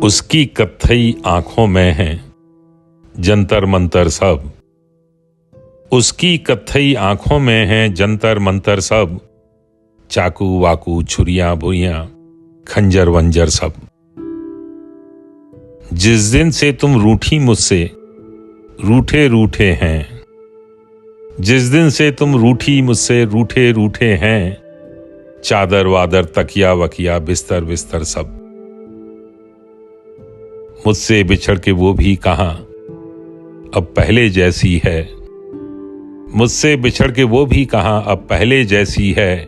उसकी कत्थई आंखों में हैं जंतर मंतर सब। उसकी कत्थई आंखों में हैं जंतर मंतर सब। चाकू वाकू छुरियां भुरियां खंजर वंजर सब। जिस दिन से तुम रूठी मुझसे रूठे रूठे हैं। जिस दिन से तुम रूठी मुझसे रूठे रूठे हैं। चादर वादर तकिया वकिया बिस्तर बिस्तर सब। मुझसे बिछड़ के वो भी कहां अब पहले जैसी है। मुझसे बिछड़ के वो भी कहां अब पहले जैसी है।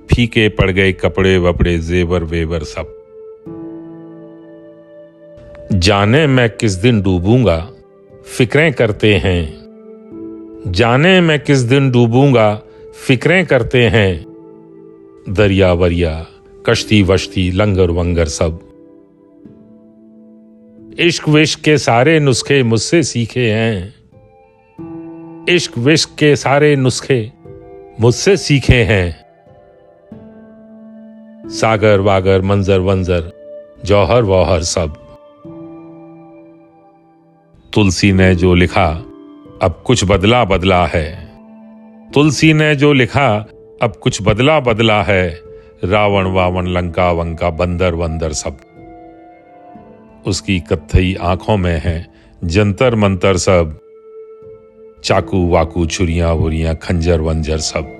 फीके पड़ गए कपड़े वपड़े जेवर वेवर सब। जाने मैं किस दिन डूबूंगा फिक्रें करते हैं। जाने मैं किस दिन डूबूंगा फिक्रें करते हैं। दरिया वरिया कश्ती वश्ती लंगर वंगर सब। इश्क विश्क के सारे नुस्खे मुझसे सीखे हैं। इश्क विश्क के सारे नुस्खे मुझसे सीखे हैं। सागर वागर मंजर वंजर जौहर वौहर सब। तुलसी ने जो लिखा अब कुछ बदला बदला है। तुलसी ने जो लिखा अब कुछ बदला बदला है। रावण वावण लंका वंका बंदर वंदर सब। उसकी कत्थई आंखों में है जंतर मंतर सब। चाकू वाकू छुरियां वुरियां खंजर वंजर सब।